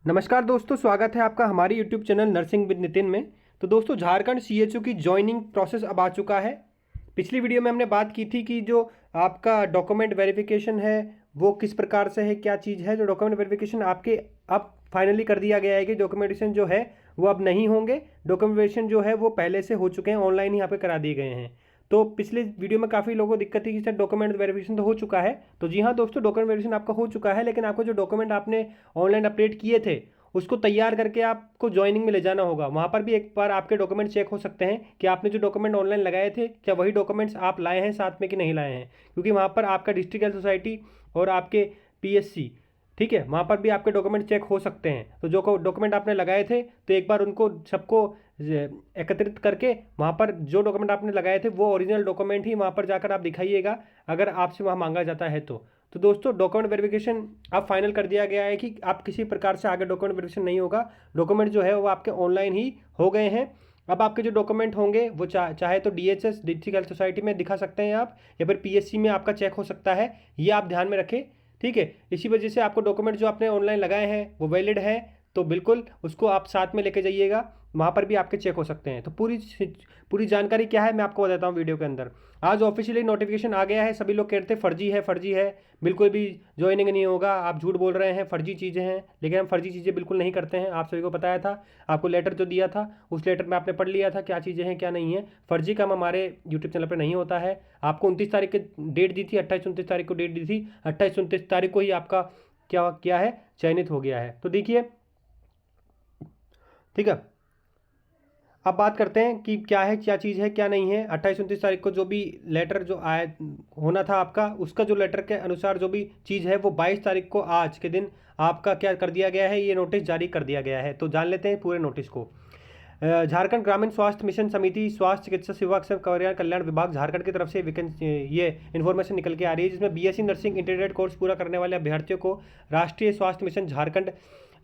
नमस्कार दोस्तों, स्वागत है आपका हमारे YouTube channel nursing with Nitin में। तो दोस्तों, झारखंड सीएचओ की जॉइनिंग प्रोसेस अब आ चुका है। पिछली वीडियो में हमने बात की थी कि जो आपका डॉक्यूमेंट वेरिफिकेशन है वो किस प्रकार से है, क्या चीज़ है। जो डॉक्यूमेंट वेरिफिकेशन आपके अब फाइनली कर दिया गया है कि डॉक्यूमेंटेशन जो है वो अब नहीं होंगे। डॉक्यूमेंटेशन जो है वो पहले से हो चुके हैं, ऑनलाइन ही यहाँ पे करा दिए गए हैं। तो पिछले वीडियो में काफ़ी लोगों को दिक्कत थी कि सर डॉक्यूमेंट वेरिफिकेशन तो हो चुका है। तो जी हाँ दोस्तों, डॉक्यूमेंट वेरिफिकेशन आपका हो चुका है, लेकिन आपको जो डॉक्यूमेंट आपने ऑनलाइन अपडेट किए थे उसको तैयार करके आपको ज्वाइनिंग में ले जाना होगा। वहाँ पर भी एक बार आपके डॉक्यूमेंट चेक हो सकते हैं कि आपने जो डॉक्यूमेंट ऑनलाइन लगाए थे क्या वही डॉक्यूमेंट्स आप लाए हैं साथ में कि नहीं लाए हैं, क्योंकि वहाँ पर आपका डिस्ट्रिक्ट हेल्थ सोसाइटी और आपके पीएससी, ठीक है, वहाँ पर भी आपके डॉक्यूमेंट चेक हो सकते हैं। तो जो डॉक्यूमेंट आपने लगाए थे तो एक बार उनको सबको एकत्रित करके वहाँ पर जो डॉक्यूमेंट आपने लगाए थे वो ओरिजिनल डॉक्यूमेंट ही वहाँ पर जाकर आप दिखाइएगा, अगर आपसे वहाँ मांगा जाता है तो दोस्तों डॉक्यूमेंट वेरिफिकेशन अब फाइनल कर दिया गया है कि आप किसी प्रकार से आगे डॉक्यूमेंट वेरिफिकेशन नहीं होगा। डॉक्यूमेंट जो है वो आपके ऑनलाइन ही हो गए हैं। अब आपके जो डॉक्यूमेंट होंगे वो चाहे तो डीएचएस डिस्ट्रिक्ट हेल्थ सोसाइटी में दिखा सकते हैं आप, या फिर पीएससी में आपका चेक हो सकता है। ये आप ध्यान में रखें, ठीक है। इसी वजह से आपको डॉक्यूमेंट जो आपने ऑनलाइन लगाए हैं वो वैलिड है, तो बिल्कुल उसको आप साथ में लेके जाइएगा, वहाँ पर भी आपके चेक हो सकते हैं। तो पूरी जानकारी क्या है मैं आपको बताता हूँ वीडियो के अंदर। आज ऑफिशियली नोटिफिकेशन आ गया है। सभी लोग कहते हैं फर्जी है फर्जी है, बिल्कुल भी ज्वाइनिंग नहीं होगा, आप झूठ बोल रहे हैं, फर्जी चीज़ें हैं। लेकिन हम फर्जी चीज़ें बिल्कुल नहीं करते हैं, आप सभी को बताया था। आपको लेटर जो दिया था उस लेटर में आपने पढ़ लिया था क्या चीज़ें हैं क्या नहीं है। फर्जी काम हमारे यूट्यूब चैनल पर नहीं होता है। आपको 29 तारीख की डेट दी थी, 28-29 तारीख को डेट दी थी, 28-29 तारीख को ही आपका क्या क्या है, चयनित हो गया है। तो देखिए, ठीक है, अब बात करते हैं कि क्या है, क्या चीज़ है क्या नहीं है। 28-29 तारीख को जो भी लेटर जो आया होना था आपका, उसका जो लेटर के अनुसार जो भी चीज़ है वो 22 तारीख को आज के दिन आपका क्या कर दिया गया है, ये नोटिस जारी कर दिया गया है। तो जान लेते हैं पूरे नोटिस को। झारखंड ग्रामीण स्वास्थ्य मिशन समिति स्वास्थ्य चिकित्सा सेवा कल्याण विभाग झारखंड की तरफ से ये इन्फॉर्मेशन निकल के आ रही है, जिसमें बीएससी नर्सिंग इंटीग्रेटेड कोर्स पूरा करने वाले अभ्यर्थियों को राष्ट्रीय स्वास्थ्य मिशन झारखंड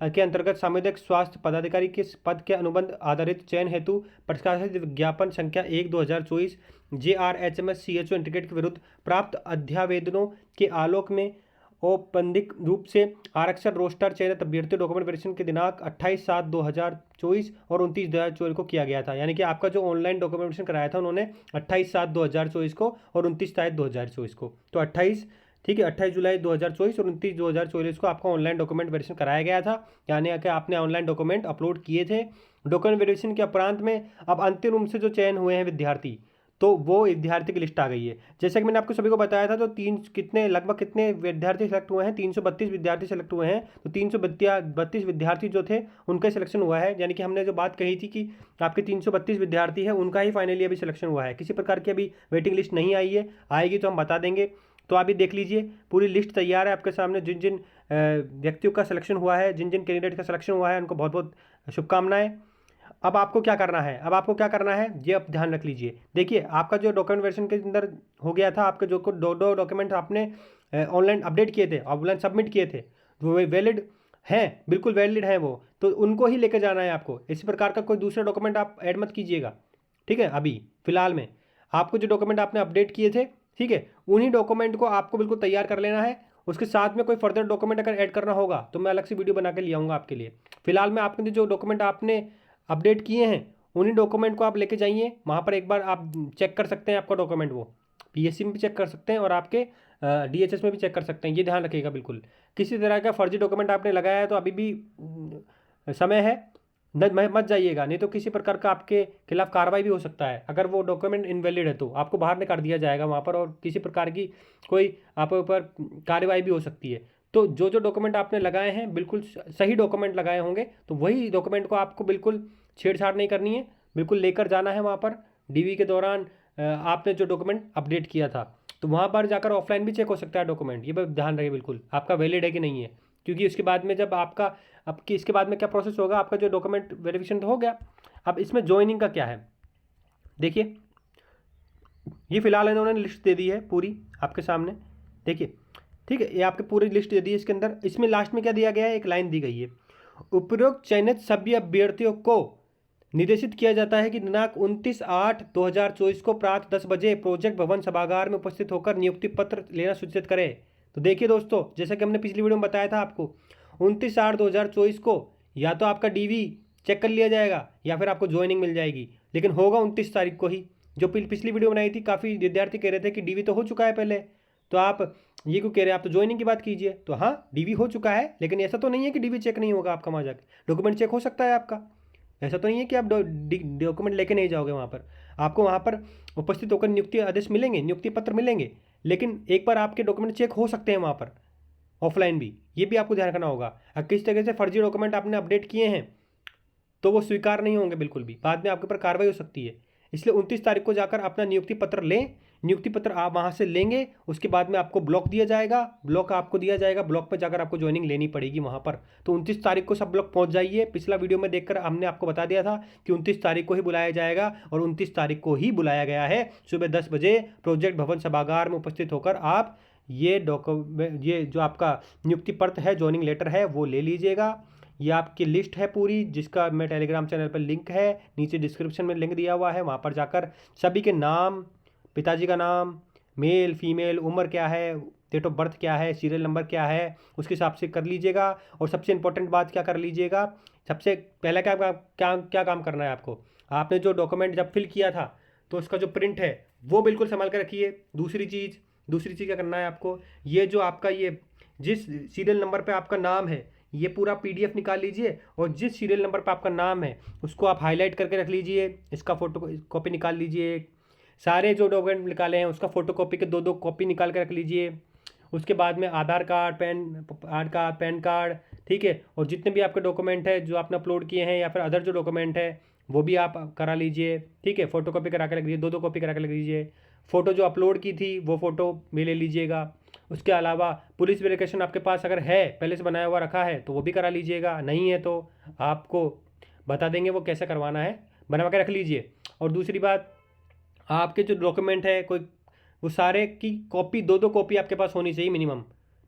के अंतर्गत सामुदायिक स्वास्थ्य पदाधिकारी के पद के अनुबंध आधारित चयन हेतु प्रकाशित विज्ञापन संख्या 1/2024 JRHMS-CHO इंटीग्रेट के विरुद्ध प्राप्त अध्यावेदनों के आलोक में औपबंधिक रूप से आरक्षण रोस्टर चयनित अभ्यर्थियों डॉक्यूमेंट वेरिफिकेशन के दिनांक 28/7/2024 और 29/2024 को किया गया था। यानी कि आपका जो ऑनलाइन डॉक्यूमेंटेशन कराया था उन्होंने 28/7/2024 को और 29/7/2024 को, तो 28, ठीक है, 28 जुलाई 2024 और 29 2024 को आपका ऑनलाइन डॉक्यूमेंट वेरिफिकेशन कराया गया था। यानी कि आपने ऑनलाइन डॉक्यूमेंट अपलोड किए थे। डॉक्यूमेंट वेरिफिकेशन के उपरांत में अब अंतिम रूप से जो चयन हुए हैं विद्यार्थी, तो वो विद्यार्थी की लिस्ट आ गई है। जैसा कि मैंने आपको सभी को बताया था, तो लगभग कितने विद्यार्थी सेलेक्ट हुए हैं, 332 विद्यार्थी सेलेक्ट हुए हैं। तो 332 विद्यार्थी जो थे उनका सिलेक्शन हुआ है। यानी कि हमने जो बात कही थी कि आपके 332 विद्यार्थी हैं उनका ही फाइनली अभी सिलेक्शन हुआ है। किसी प्रकार की अभी वेटिंग लिस्ट नहीं आई है, आएगी तो हम बता देंगे। तो आप ये देख लीजिए, पूरी लिस्ट तैयार है आपके सामने। जिन जिन व्यक्तियों का सिलेक्शन हुआ है, जिन जिन कैंडिडेट का सिलेक्शन हुआ है, उनको बहुत बहुत शुभकामनाएं। अब आपको क्या करना है, ये आप ध्यान रख लीजिए। देखिए, आपका जो डॉक्यूमेंट वेरिफिकेशन के अंदर हो गया था, आपके जो दो डॉक्यूमेंट आपने ऑनलाइन अपडेट किए थे, ऑनलाइन सबमिट किए थे, वो वैलिड हैं, बिल्कुल वैलिड हैं वो, तो उनको ही लेकर जाना है आपको। इसी प्रकार का कोई दूसरा डॉक्यूमेंट आप ऐड मत कीजिएगा, ठीक है। अभी फिलहाल में आपको जो डॉक्यूमेंट आपने अपडेट किए थे, ठीक है, उन्हीं डॉक्यूमेंट को आपको बिल्कुल तैयार कर लेना है। उसके साथ में कोई फर्दर डॉक्यूमेंट अगर ऐड करना होगा तो मैं अलग से वीडियो बना के ले आऊँगा आपके लिए। फिलहाल में आपने जो डॉक्यूमेंट आपने अपडेट किए हैं उन्हीं डॉक्यूमेंट को आप लेके जाइए। वहाँ पर एक बार आप चेक कर सकते हैं आपका डॉक्यूमेंट, वो पीएससी में भी चेक कर सकते हैं और आपके डीएचएस में भी चेक कर सकते हैं। ये ध्यान रखिएगा, बिल्कुल किसी तरह का फर्जी डॉक्यूमेंट आपने लगाया है तो अभी भी समय है, मत जाइएगा, नहीं तो किसी प्रकार का आपके खिलाफ कार्रवाई भी हो सकता है। अगर वो डॉक्यूमेंट इनवैलिड है तो आपको बाहर निकाल दिया जाएगा वहाँ पर, और किसी प्रकार की कोई आपके ऊपर कार्रवाई भी हो सकती है। तो जो जो डॉक्यूमेंट आपने लगाए हैं बिल्कुल सही डॉक्यूमेंट लगाए होंगे, तो वही डॉक्यूमेंट को आपको बिल्कुल छेड़छाड़ नहीं करनी है, बिल्कुल लेकर जाना है वहाँ पर। डीवी के दौरान आपने जो डॉक्यूमेंट अपडेट किया था, तो वहाँ पर जाकर ऑफलाइन भी चेक हो सकता है डॉक्यूमेंट, ये भी ध्यान रखिए बिल्कुल आपका वैलिड है कि नहीं है। क्योंकि उसके बाद में जब आपकी इसके बाद में क्या प्रोसेस होगा, आपका जो डॉक्यूमेंट वेरिफिकेशन तो हो गया, अब इसमें ज्वाइनिंग का क्या है। देखिए, ये फिलहाल इन्होंने लिस्ट दे दी है पूरी आपके सामने, देखिए, ठीक है, ये आपके पूरी लिस्ट दे दी है। इसके अंदर इसमें लास्ट में क्या दिया गया है, एक लाइन दी गई है, उपरोक्त चयनित सभी अभ्यर्थियों को निर्देशित किया जाता है कि दिनांक 29/8/2024 को प्रातः 10 बजे प्रोजेक्ट भवन सभागार में उपस्थित होकर नियुक्ति पत्र लेना सूचित करें। तो देखिए दोस्तों, जैसा कि हमने पिछली वीडियो में बताया था आपको, 29/8/2024 को या तो आपका डीवी चेक कर लिया जाएगा या फिर आपको ज्वाइनिंग मिल जाएगी, लेकिन होगा 29 तारीख को ही। जो पिछली वीडियो बनाई थी, काफ़ी विद्यार्थी कह रहे थे कि डीवी तो हो चुका है पहले, तो आप ये क्यों कह रहे हैं, आप तो ज्वाइनिंग की बात कीजिए। तो हाँ, डीवी हो चुका है, लेकिन ऐसा तो नहीं है कि डीवी चेक नहीं होगा आपका वहाँ जाके, डॉक्यूमेंट चेक हो सकता है आपका। ऐसा तो नहीं है कि आप डॉक्यूमेंट लेके नहीं जाओगे वहाँ पर, आपको वहाँ पर उपस्थित होकर नियुक्ति आदेश मिलेंगे, नियुक्ति पत्र मिलेंगे, लेकिन एक बार आपके डॉक्यूमेंट चेक हो सकते हैं वहाँ पर ऑफलाइन भी, ये भी आपको ध्यान रखना होगा। अगर किस तरह से फर्जी डॉक्यूमेंट आपने अपडेट किए हैं तो वो स्वीकार नहीं होंगे बिल्कुल भी, बाद में आपके ऊपर कार्रवाई हो सकती है। इसलिए 29 तारीख को जाकर अपना नियुक्ति पत्र लें, नियुक्ति पत्र आप वहाँ से लेंगे, उसके बाद में आपको ब्लॉक दिया जाएगा, ब्लॉक आपको दिया जाएगा, ब्लॉक पर जाकर आपको ज्वाइनिंग लेनी पड़ेगी वहाँ पर। तो 29 तारीख को सब ब्लॉक पहुँच जाइए। पिछला वीडियो में देखकर हमने आपको बता दिया था कि 29 तारीख को ही बुलाया जाएगा, और 29 तारीख को ही बुलाया गया है। सुबह 10 बजे प्रोजेक्ट भवन सभागार में उपस्थित होकर आप ये जो आपका नियुक्ति पत्र है, ज्वाइनिंग लेटर है, वो ले लीजिएगा। ये आपकी लिस्ट है पूरी, जिसका मैं टेलीग्राम चैनल पर लिंक है, नीचे डिस्क्रिप्शन में लिंक दिया हुआ है, वहाँ पर जाकर सभी के नाम, पिताजी का नाम, मेल फीमेल, उम्र क्या है, डेट ऑफ बर्थ क्या है, सीरियल नंबर क्या है, उसके हिसाब से कर लीजिएगा। और सबसे इंपॉर्टेंट बात क्या कर लीजिएगा, सबसे पहला क्या काम करना है आपको, आपने जो डॉक्यूमेंट जब फिल किया था तो उसका जो प्रिंट है वो बिल्कुल संभाल कर रखिए। दूसरी चीज़ क्या करना है आपको, ये जो आपका ये जिस सीरियल नंबर पे आपका नाम है, ये पूरा पीडीएफ निकाल लीजिए, और जिस सीरियल नंबर पर आपका नाम है उसको आप हाईलाइट करके रख लीजिए, इसका फोटो कॉपी निकाल लीजिए। सारे जो डॉक्यूमेंट निकाले हैं उसका फोटो कॉपी के 2-2 कॉपी निकाल के रख लीजिए। उसके बाद में आधार कार्ड, पैन कार्ड, ठीक है, और जितने भी आपके डॉक्यूमेंट है जो आपने अपलोड किए हैं या फिर अदर जो डॉक्यूमेंट है वो भी आप करा लीजिए, ठीक है। फोटो कॉपी करा के रख लीजिए, 2-2 कॉपी करा के रख लीजिए। फ़ोटो जो अपलोड की थी वो फ़ोटो भी ले लीजिएगा। उसके अलावा पुलिस वेरिफिकेशन आपके पास अगर है, पहले से बनाया हुआ रखा है, तो वो भी करा लीजिएगा, नहीं है तो आपको बता देंगे वो कैसे करवाना है, बनवा के रख लीजिए। और दूसरी बात, आपके जो डॉक्यूमेंट है कोई, वो सारे की कॉपी 2-2 कॉपी आपके पास होनी चाहिए मिनिमम,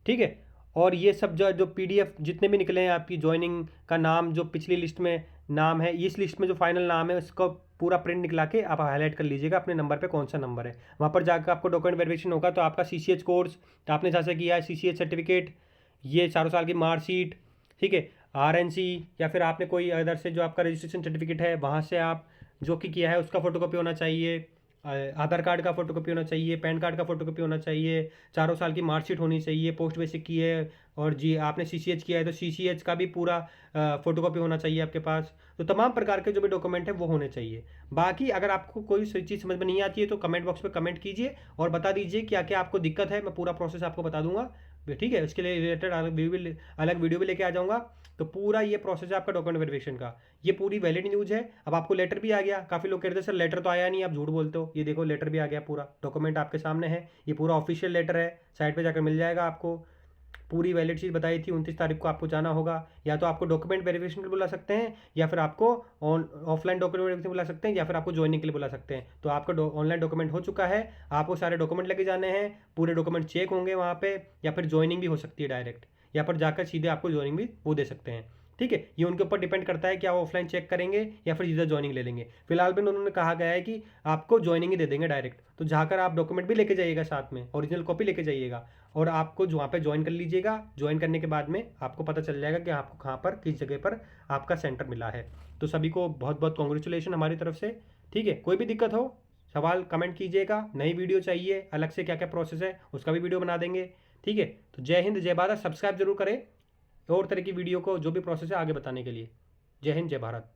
ठीक है। और ये सब जो पीडीएफ जितने भी निकले हैं आपकी ज्वाइनिंग का नाम, जो पिछली लिस्ट में नाम है, इस लिस्ट में जो फाइनल नाम है उसको पूरा प्रिंट निकला के आप हाईलाइट कर लीजिएगा अपने नंबर पे कौन सा नंबर है। वहाँ पर जाकर आपको डॉक्यूमेंट वेरिफिकेशन होगा, तो आपका सीसीएच कोर्स आपने जहाँ से किया है, सीसीएच सर्टिफिकेट, ये 4 साल की मार्कशीट, ठीक है, आरएनसी, या फिर आपने कोई अदर से जो आपका रजिस्ट्रेशन सर्टिफिकेट है वहाँ से आप जो कि किया है उसका फोटोकॉपी होना चाहिए, आधार कार्ड का फोटोकॉपी होना चाहिए, पैन कार्ड का फोटोकॉपी होना चाहिए, 4 साल की मार्कशीट होनी चाहिए, पोस्ट बेसिक की है, और जी आपने सीसीएच किया है तो सीसीएच का भी पूरा फोटोकॉपी होना चाहिए आपके पास। तो तमाम प्रकार के जो भी डॉक्यूमेंट है वो होने चाहिए। बाकी अगर आपको कोई चीज़ समझ में नहीं आती है तो कमेंट बॉक्स में कमेंट कीजिए और बता दीजिए क्या क्या आपको दिक्कत है, मैं पूरा प्रोसेस आपको बता दूंगा, ठीक है। इसके लिए रिलेटेड अलग वीडियो भी लेके आ जाऊँगा। तो पूरा ये प्रोसेस है आपका डॉक्यूमेंट वेरिफिकेशन का, ये पूरी वैलिड न्यूज़ है। अब आपको लेटर भी आ गया, काफ़ी लोग कहते हैं सर लेटर तो आया नहीं, आप झूठ बोलते हो, ये देखो लेटर भी आ गया, पूरा डॉक्यूमेंट आपके सामने है, ये पूरा ऑफिशियल लेटर है, साइट पे जाकर मिल जाएगा आपको। पूरी वैलिड चीज़ बताई थी, 29 तारीख को आपको जाना होगा, या तो आपको डॉक्यूमेंट वेरिफिकेशन के लिए बुला सकते हैं, या फिर आपको ऑफलाइन डॉक्यूमेंट वेरिफिकेशन बुला सकते हैं, या फिर आपको ज्वाइनिंग के लिए बुला सकते हैं। तो आपका ऑनलाइन डॉक्यूमेंट हो चुका है, आपको सारे डॉक्यूमेंट लेके जाने हैं, पूरे डॉक्यूमेंट चेक होंगे वहाँ पे, या फिर ज्वाइनिंग भी हो सकती है डायरेक्ट, यहाँ पर जाकर सीधे आपको ज्वाइनिंग भी वो दे सकते हैं, ठीक है। ये उनके ऊपर डिपेंड करता है कि आप ऑफलाइन चेक करेंगे या फिर सीधा ज्वाइनिंग ले लेंगे। फिलहाल भी उन्होंने कहा गया है कि आपको ज्वाइनिंग ही दे देंगे डायरेक्ट, तो जाकर आप डॉक्यूमेंट भी लेके जाइएगा, साथ में ओरिजिनल कॉपी लेके जाइएगा, और आपको वहाँ पे ज्वाइन कर लीजिएगा। ज्वाइन करने के बाद में आपको पता चल जाएगा कि आपको कहाँ पर किस जगह पर आपका सेंटर मिला है। तो सभी को बहुत बहुत कॉन्ग्रेचुलेशन हमारी तरफ से, ठीक है। कोई भी दिक्कत हो सवाल कमेंट कीजिएगा, नई वीडियो चाहिए अलग से क्या क्या प्रोसेस है उसका भी वीडियो बना देंगे, ठीक है। तो जय हिंद जय भारत, सब्सक्राइब जरूर करें और तरह की वीडियो को जो भी प्रोसेस है आगे बताने के लिए। जय हिंद जय भारत।